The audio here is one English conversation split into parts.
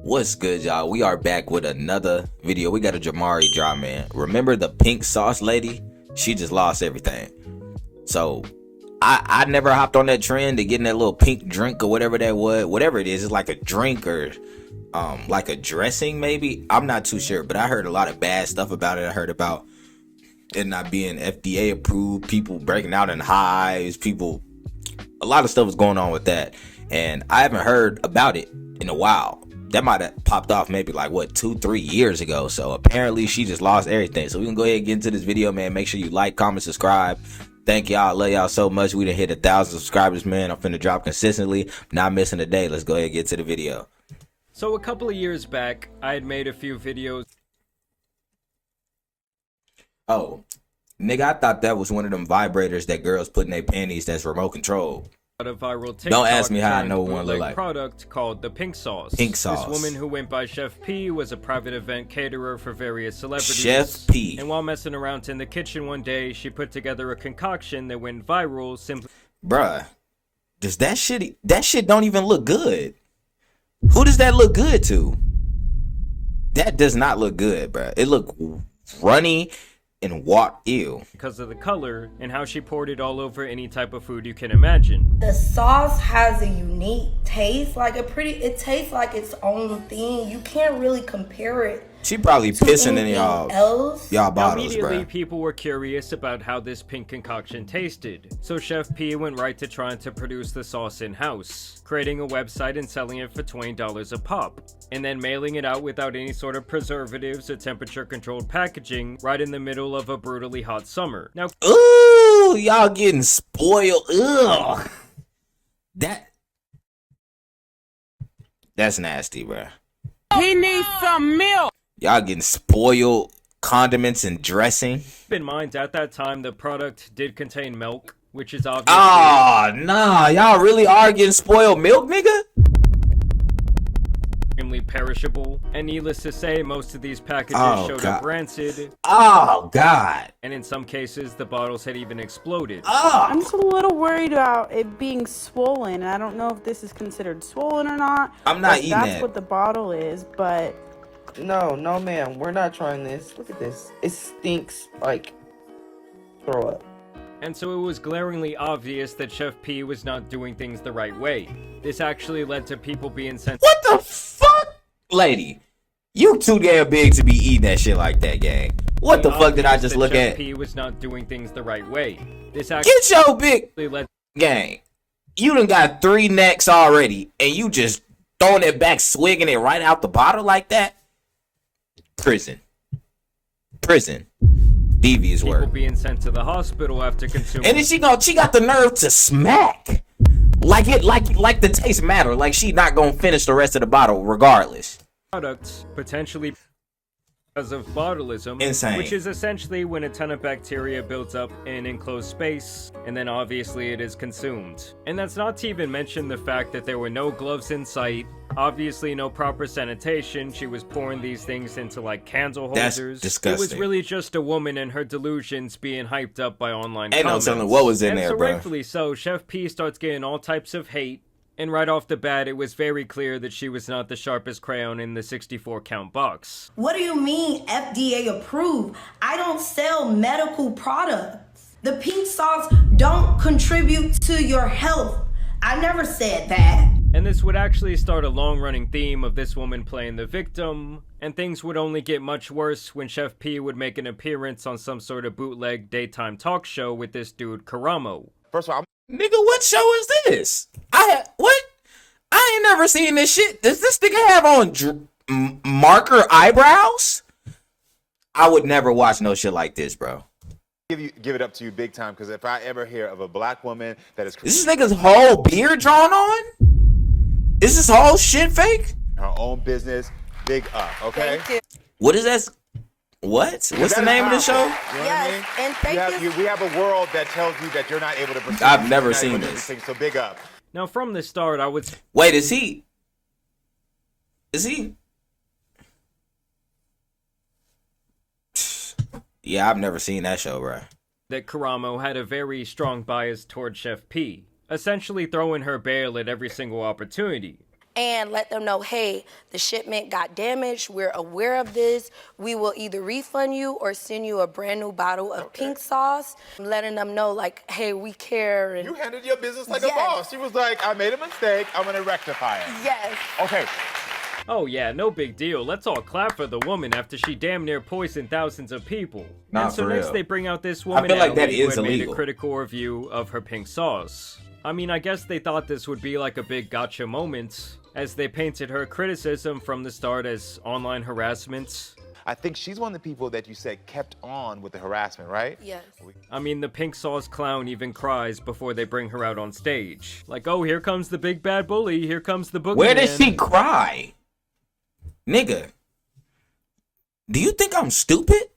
What's good, y'all? We are back with another video. We got a Jamari drop, man. Remember the pink sauce lady? She just lost everything. So I never hopped on that trend of getting that little pink drink or whatever that was. Whatever it is, it's like a drink or like a dressing maybe. I'm not too sure, but I heard a lot of bad stuff about it. I heard about it not being FDA approved, people breaking out in hives, a lot of stuff was going on with that. And I haven't heard about it in a while. That might have popped off maybe like what 2-3 years ago. So apparently she just lost everything. So we can go ahead and get into this video, man. Make sure you like, comment, subscribe. Thank y'all. Love y'all so much. We done hit 1,000 subscribers, man. I'm finna drop consistently, not missing a day. Let's go ahead and get to the video. So a couple of years back, I had made a few videos. Oh, nigga, I thought that was one of them vibrators that girls put in their panties that's remote control. A viral TikTok. Don't ask me how I know one look like. Product called the pink sauce. Pink sauce. This woman who went by Chef P was a private event caterer for various celebrities. Chef P. And while messing around in the kitchen one day, she put together a concoction that went viral simply. Bruh, does that shit don't even look good. Who does that look good to? That does not look good, bruh. It look runny and ew. Because of the color and how she poured it all over any type of food you can imagine. The sauce has a unique taste, it tastes like its own thing. You can't really compare it. She probably pissing in y'all bottles, Immediately, bruh. people were curious about how this pink concoction tasted. So Chef P went right to trying to produce the sauce in-house, creating a website and selling it for $20 a pop, and then mailing it out without any sort of preservatives or temperature-controlled packaging right in the middle of a brutally hot summer. Now, ooh, y'all getting spoiled. Ugh. That's nasty, bruh. He needs some milk. Y'all getting spoiled condiments and dressing. keep in mind, at that time, the product did contain milk, which is obviously... Oh, nah, y'all really are getting spoiled milk, nigga? extremely perishable, and needless to say, most of these packages showed up rancid. Oh, God. And in some cases, the bottles had even exploded. Oh. I'm just a little worried about it being swollen. I don't know if this is considered swollen or not. I'm not eating That's what the bottle is, but... No, ma'am. We're not trying this. Look at this. It stinks like throw up. And so it was glaringly obvious that Chef P was not doing things the right way. This actually led to people being sent— What the fuck? Lady, you too damn big to be eating that shit like that, gang. What the fuck did I just look Chef at? P was not doing things the right way. This actually Get your big led— gang. You done got 3 necks already, and you just throwing it back, swigging it right out the bottle like that? Prison. Devious people word. being sent to the hospital after consuming— And then she got the nerve to smack. Like the taste matter. Like she not gonna finish the rest of the bottle regardless. products, potentially because of botulism. Insane. Which is essentially when a ton of bacteria builds up in an enclosed space, and then obviously it is consumed. And that's not to even mention the fact that there were no gloves in sight, obviously no proper sanitation. She was pouring these things into like candle holders. That's disgusting. It was really just a woman and her delusions being hyped up by online Ain't comments. no telling what was in And there, so bro. rightfully so, Chef P starts getting all types of hate. And right off the bat, it was very clear that she was not the sharpest crayon in the 64-count box. What do you mean FDA approved? I don't sell medical products. The pink sauce don't contribute to your health. I never said that. And this would actually start a long-running theme of this woman playing the victim, and things would only get much worse when Chef P would make an appearance on some sort of bootleg daytime talk show with this dude Karamo. First of all, Nigga, what show is this? What? I ain't never seen this shit. Does this nigga have on marker eyebrows? I would never watch no shit like this, bro. Give it up to you big time, because if I ever hear of a black woman that is Is this nigga's whole beard drawn on? Is this whole shit fake? her own business, big up, okay? Thank you. What is that? What? What's the name of the show? You know what I mean? And thank you. We have a world that tells you that you're not able to pursue. I've never you're not seen able to do this. things, so big up. Now from the start, I would Wait, is he? Yeah, I've never seen that show, bro. that Karamo had a very strong bias toward Chef P, essentially throwing her bail at every single opportunity. and let them know, hey, the shipment got damaged. We're aware of this. We will either refund you or send you a brand new bottle of pink sauce. Letting them know, like, hey, we care. And You handled your business like a boss. She was like, I made a mistake. I'm going to rectify it. yes. Okay. Oh yeah, no big deal. Let's all clap for the woman after she damn near poisoned thousands of people. Nah, and so for next real. they bring out this woman feel like that Allie, who is had made a illegal. critical review of her pink sauce. I mean, I guess they thought this would be like a big gotcha moment, as they painted her criticism from the start as online harassment. I think she's one of the people that you said kept on with the harassment, right? Yes. I mean, the pink sauce clown even cries before they bring her out on stage. Like, oh, here comes the big bad bully, here comes the boogeyman. Where did she cry? Nigga, do you think I'm stupid?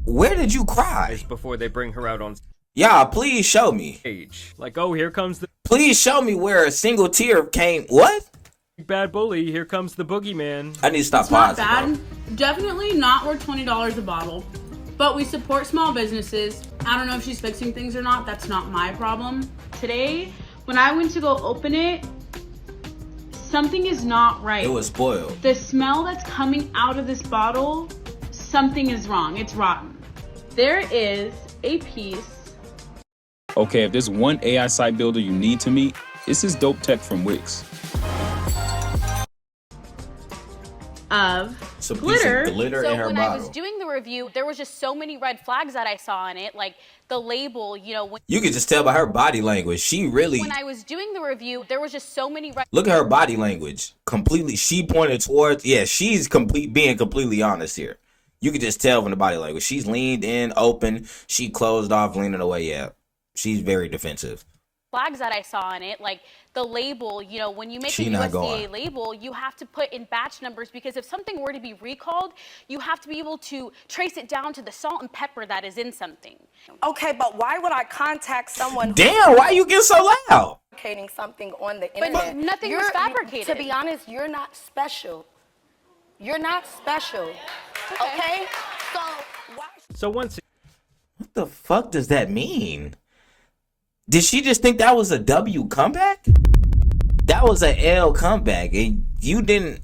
Where did you cry? Before they bring her out on Y'all, please show me. stage. Like, oh, here comes the Please show me where a single tear came. What? big bad bully, here comes the boogeyman. I need to stop It's not pausing. bad. Definitely not worth $20 a bottle. But we support small businesses. I don't know if she's fixing things or not. That's not my problem. Today, when I went to go open it, something is not right. It was spoiled. The smell that's coming out of this bottle, something is wrong. It's rotten. There is a piece Okay, if there's one AI site builder you need to meet, it's this dope tech from Wix. of Some glitter. glitter So in her when I was bottle. doing the review, there was just so many red flags that I saw on it, like the label, you know, You can just tell by her body language. She really when I was doing the review, there was just so many red look at her body language. Completely, she pointed towards. Yeah, she's being completely honest here. You can just tell from the body language. She's leaned in, open. She closed off, leaning away. Yeah, she's very defensive. flags that I saw on it, like the label, you know, when you make She a not USDA going. label, you have to put in batch numbers because if something were to be recalled, you have to be able to trace it down to the salt and pepper that is in something. Okay, but why would I contact someone who's Damn, why you get so loud? fabricating something on the But internet? nothing was fabricated. To be honest, you're not special. You're not special. Okay? So why? So once What the fuck does that mean? Did she just think that was a W comeback? That was a L comeback, and you didn't.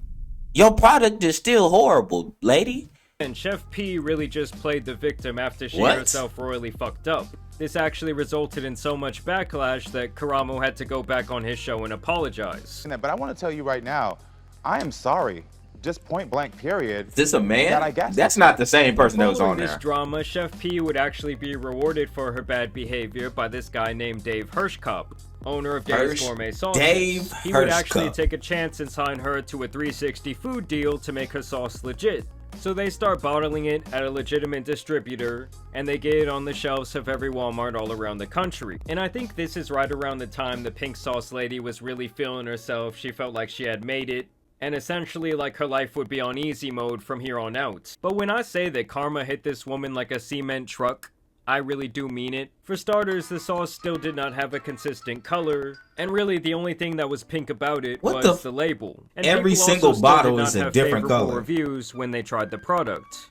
Your product is still horrible, lady. and Chef P really just played the victim after she What? herself royally fucked up. This actually resulted in so much backlash that Karamo had to go back on his show and apologize. But I want to tell you right now, I am sorry. Just point blank, period. Is this a man? That I guess. That's not the same person that was Following on this there. drama, Chef P would actually be rewarded for her bad behavior by this guy named Dave Hirschkopf, owner of Dave's Hirsch- Gourmet Sauces. Dave He would actually Hirschkopf. take a chance and sign her to a 360 food deal to make her sauce legit. So they start bottling it at a legitimate distributor, and they get it on the shelves of every Walmart all around the country. And I think this is right around the time the pink sauce lady was really feeling herself. She felt like she had made it, and essentially like her life would be on easy mode from here on out. But when I say that karma hit this woman like a cement truck, I really do mean it. For starters, the sauce still did not have a consistent color, and really the only thing that was pink about it What was the the label. And Every people also single still bottle did not is a have different favorable color. reviews when they tried the product.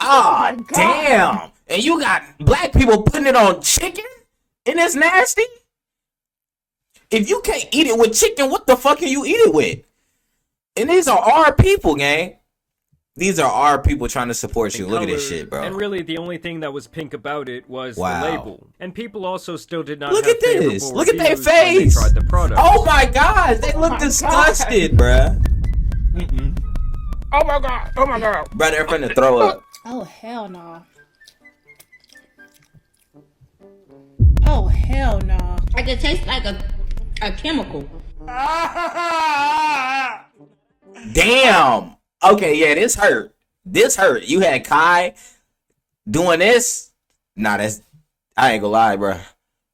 Ah, damn! And you got black people putting it on chicken, and it's nasty. If you can't eat it with chicken, what the fuck can you eat it with? And these are our people, gang. These are our people trying to support you. Look at this color, shit, bro. And really, the only thing that was pink about it was Wow. the label. And people also still did not Look have at this. favorable Look at their reviews when they face. tried the product. Oh my god, they look disgusted, bruh. Oh my god! Oh my god! Bruh, they're finna throw up. Oh, hell no. Oh, hell no. Like it tastes like a chemical. Damn. Okay, yeah, this hurt. This hurt. You had Kai doing this. Nah, that's. I ain't gonna lie, bruh.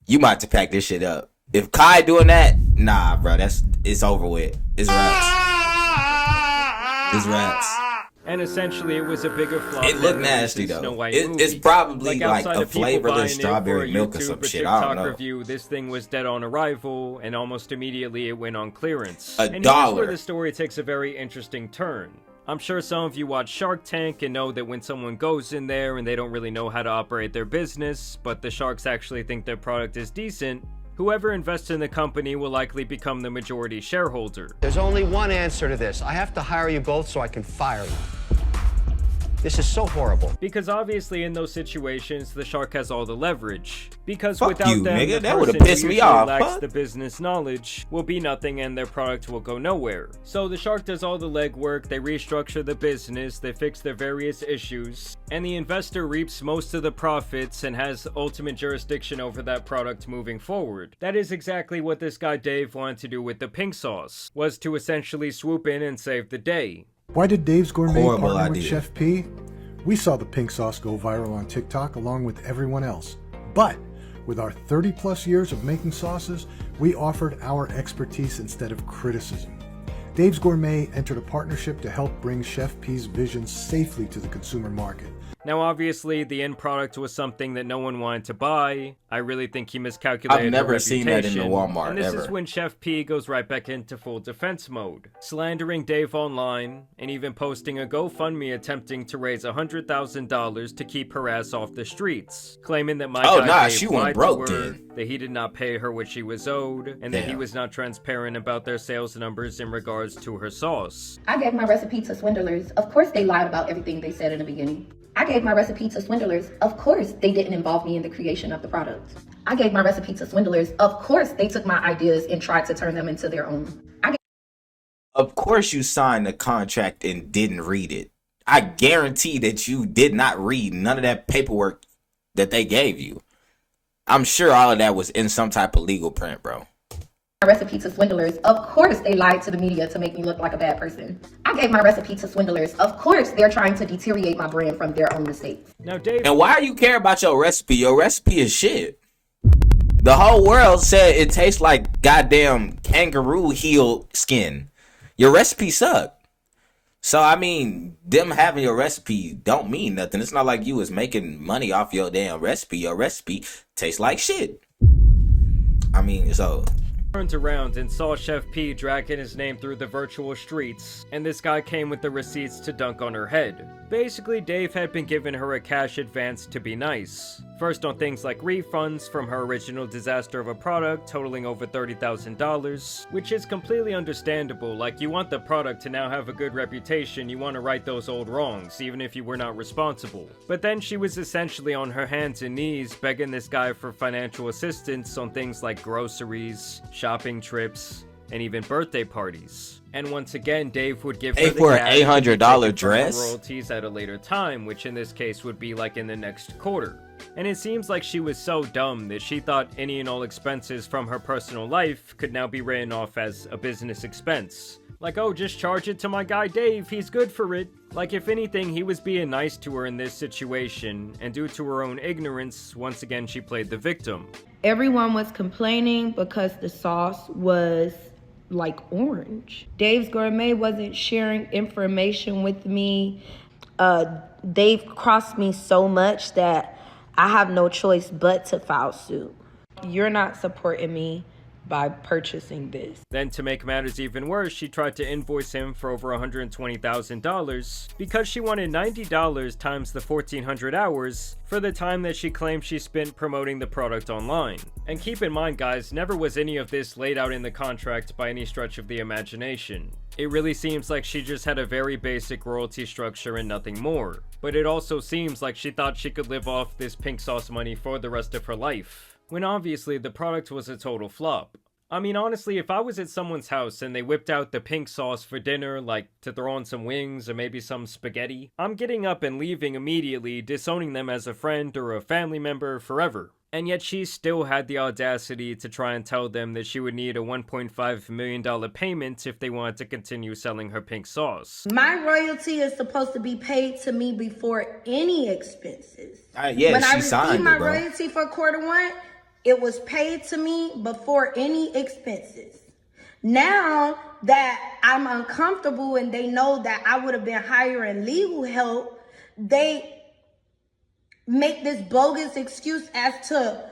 You might have to pack this shit up. If Kai doing that, nah, bruh, it's over with. It's wraps. It's wraps. And essentially, it was a bigger flop. It than looked the nasty recent Snow though. White It's movie. probably like outside a of people flavorless buying it for strawberry a milk or YouTube some or shit. I don't TikTok know. review, this thing was dead on arrival, and almost immediately it went on clearance. $1. And here's where the story takes a very interesting turn. I'm sure some of you watch Shark Tank and know that when someone goes in there and they don't really know how to operate their business, but the sharks actually think their product is decent, Whoever invests in the company will likely become the majority shareholder. There's only one answer to this. I have to hire you both so I can fire you. This is so horrible. Because obviously in those situations, the shark has all the leverage. Because Fuck without you, them, nigga. the That would've person who pissed me usually off. lacks Fuck. the business knowledge will be nothing and their product will go nowhere. So the shark does all the legwork, they restructure the business, they fix their various issues, and the investor reaps most of the profits and has ultimate jurisdiction over that product moving forward. That is exactly what this guy Dave wanted to do with the pink sauce, was to essentially swoop in and save the day. Why did Dave's Gourmet Horrible partner with idea. Chef P? We saw the pink sauce go viral on TikTok along with everyone else. But with our 30 plus years of making sauces, we offered our expertise instead of criticism. Dave's Gourmet entered a partnership to help bring Chef P's vision safely to the consumer market. Now obviously the end product was something that no one wanted to buy. I really think he miscalculated I've never her seen that in the reputation. Walmart, And this ever. is when Chef P goes right back into full defense mode, slandering Dave online and even posting a GoFundMe attempting to raise $100,000 to keep her ass off the streets, claiming that my guy Dave she went lied broke to her, then. that he did not pay her what she was owed, and that he Damn. was not transparent about their sales numbers in regards to her sauce. I gave my recipe to swindlers. Of course they lied about everything they said in the beginning. I gave my recipe to swindlers. Of course they didn't involve me in the creation of the product. I gave my recipe to swindlers. Of course they took my ideas and tried to turn them into their own. Of course you signed the contract and didn't read it. I guarantee that you did not read none of that paperwork that they gave you. I'm sure all of that was in some type of legal print, bro. My recipe to swindlers. Of course they lied to the media to make me look like a bad person. I gave my recipe to swindlers. Of course they're trying to deteriorate my brand from their own mistakes. Now Dave, And why do you care about your recipe? Your recipe is shit. The whole world said it tastes like goddamn kangaroo heel skin. Your recipe sucked. So I mean, them having your recipe don't mean nothing. It's not like you was making money off your damn recipe. Your recipe tastes like shit. I mean, so turned around and saw Chef P dragging his name through the virtual streets, and this guy came with the receipts to dunk on her head. Basically, Dave had been giving her a cash advance to be nice. First on things like refunds from her original disaster of a product totaling over $30,000, which is completely understandable. Like, you want the product to now have a good reputation, you want to right those old wrongs, even if you were not responsible. But then she was essentially on her hands and knees begging this guy for financial assistance on things like groceries, shopping trips, and even birthday parties. And once again, Dave would give her Pay the for an cash to be $800 taken from her dress? royalties at a later time, which in this case would be like in the next quarter. And it seems like she was so dumb that she thought any and all expenses from her personal life could now be written off as a business expense. Like, oh, just charge it to my guy Dave, he's good for it. Like, if anything, he was being nice to her in this situation, and due to her own ignorance, once again she played the victim. Everyone was complaining because the sauce was like orange. Dave's Gourmet wasn't sharing information with me. Dave crossed me so much that I have no choice but to file suit. You're not supporting me by purchasing this. Then to make matters even worse, she tried to invoice him for over $120,000 because she wanted $90 times the 1,400 hours for the time that she claimed she spent promoting the product online. And keep in mind guys, never was any of this laid out in the contract by any stretch of the imagination. It really seems like she just had a very basic royalty structure and nothing more. But it also seems like she thought she could live off this pink sauce money for the rest of her life, when obviously the product was a total flop. I mean, honestly, if I was at someone's house and they whipped out the pink sauce for dinner, like to throw on some wings or maybe some spaghetti, I'm getting up and leaving immediately, disowning them as a friend or a family member forever. And yet she still had the audacity to try and tell them that she would need a $1.5 million payment if they wanted to continue selling her pink sauce. My royalty is supposed to be paid to me before any expenses. Yeah, when she I received signed my it, bro. royalty for quarter 1, it was paid to me before any expenses. Now that I'm uncomfortable and they know that I would have been hiring legal help, they make this bogus excuse as to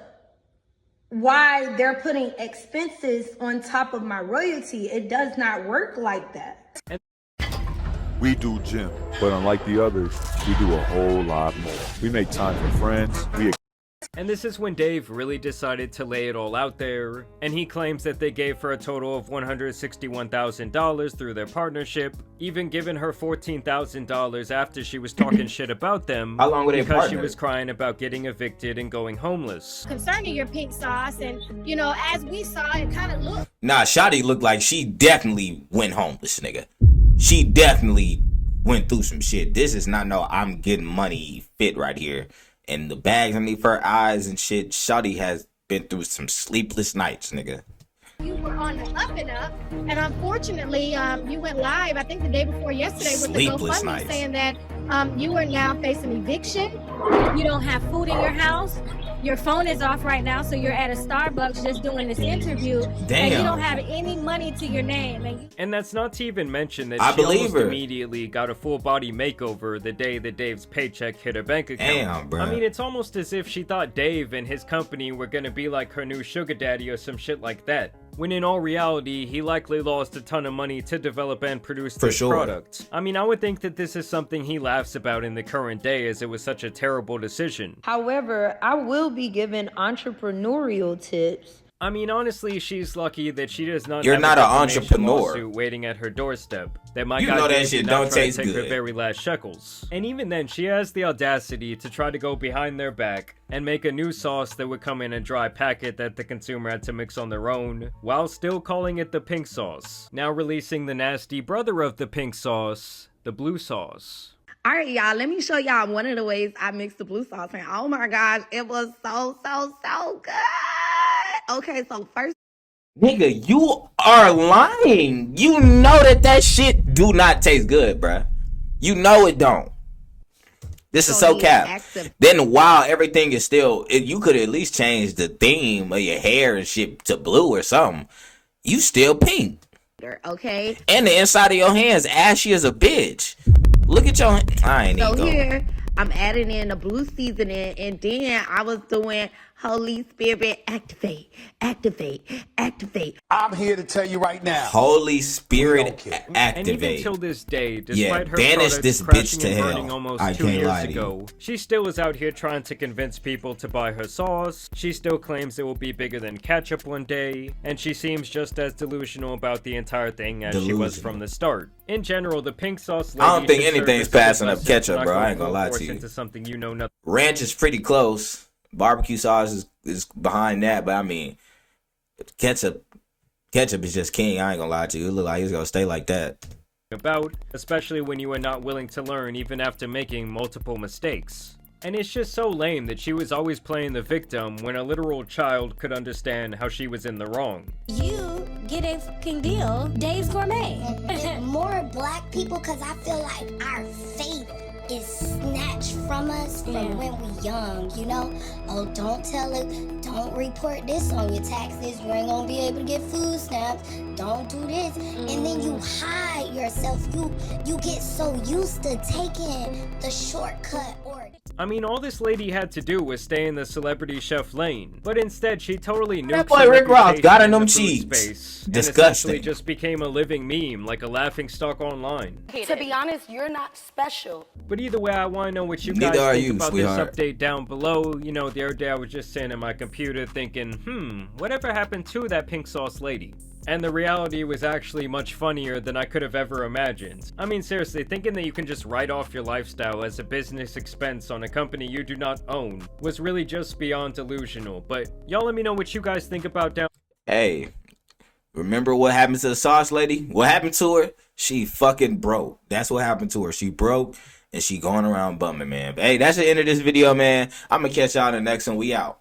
why they're putting expenses on top of my royalty. It does not work like that. We do gym, but unlike the others, we do a whole lot more. We make time for friends. We And this is when Dave really decided to lay it all out there, and he claims that they gave her a total of $161,000 through their partnership, even giving her $14,000 after she was talking shit about them. How long were they because she partnered? was crying about getting evicted and going homeless. Concerning your pink sauce, and you know, as we saw, it kind of looked. Nah, Shotty looked like she definitely went homeless, nigga. She definitely went through some shit. This is not no I'm getting money fit right here. And the bags underneath her eyes and shit, Shotty has been through some sleepless nights, nigga. You were on the up and up, and unfortunately, you went live, I think the day before yesterday, with the Sleepless GoFundMe nights. saying that you are now facing eviction. You don't have food in your house. Your phone is off right now, so you're at a Starbucks just doing this interview. And you Damn. don't have any money to your name. And that's not to even mention that I she believe almost her. immediately got a full body makeover the day that Dave's paycheck hit her bank account. Damn, bro. I mean, it's almost as if she thought Dave and his company were gonna be like her new sugar daddy or some shit like that. When in all reality, he likely lost a ton of money to develop and produce For this sure. product. I mean, I would think that this is something he laughs about in the current day, as it was such a terrible decision. However, I will be giving entrepreneurial tips. I mean, honestly, she's lucky that she does not You're have not a an defamation entrepreneur. lawsuit waiting at her doorstep. That my You guy know that Dave shit did not don't try to taste take her good. very last shekels. And even then, she has the audacity to try to go behind their back and make a new sauce that would come in a dry packet that the consumer had to mix on their own, while still calling it the pink sauce. Now releasing the nasty brother of the pink sauce, the blue sauce. All right, y'all, let me show y'all one of the ways I mixed the blue sauce. And oh my gosh, it was so good. Okay, so first. Nigga, you are lying. You know that shit do not taste good, bruh. You know it don't. This is so cap. Then while everything is still, you could at least change the theme of your hair and shit to blue or something. You still pink. Okay. And the inside of your hands ashy as a bitch. Look at your, I ain't So even going. here, I'm adding in the blue seasoning, and then I was doing Holy Spirit activate, activate, activate. I'm here to tell you right now. Holy Spirit And even activate. till this day, Yeah, despite her banish products this crashing bitch to and burning hell. almost I 2 can't years lie to you. ago, she still is out here trying to convince people to buy her sauce. She still claims it will be bigger than ketchup one day, and she seems just as delusional about the entire thing as she was from the start. In general, the pink sauce lady I don't think should serve anything's as a passing up lesson, ketchup, not bro. go I ain't gonna full lie force to you. into something you know nothing. Ranch is pretty close. Barbecue sauce is behind that, but I mean, ketchup is just king. I ain't gonna lie to you. It look like it's gonna stay like that. About, especially when you are not willing to learn even after making multiple mistakes. And it's just so lame that she was always playing the victim when a literal child could understand how she was in the wrong. You get a fucking deal, Dave's Gourmet. More black people, because I feel like our faith is snatched from us from when we young, you know? Oh, don't tell it, don't report this on your taxes, you ain't gonna be able to get food stamps, don't do this, and then you hide yourself, you get so used to taking the shortcut or... I mean, all this lady had to do was stay in the celebrity chef lane, but instead she totally knew That boy Rick Ross got in them cheeks. and Disgusting. essentially just became a living meme, like a laughing stock online. To be honest, you're not special. But either way, I want to know what you guys Neither are think you, about sweetheart. this update down below. You know, the other day I was just sitting at my computer thinking, whatever happened to that pink sauce lady? And the reality was actually much funnier than I could have ever imagined. I mean, seriously, thinking that you can just write off your lifestyle as a business expense on a company you do not own was really just beyond delusional. But y'all let me know what you guys think about down. Hey, remember what happened to the sauce lady? What happened to her? She fucking broke. That's what happened to her. She broke and she going around bumming, man. But hey, that's the end of this video, man. I'm gonna catch y'all in the next one. We out.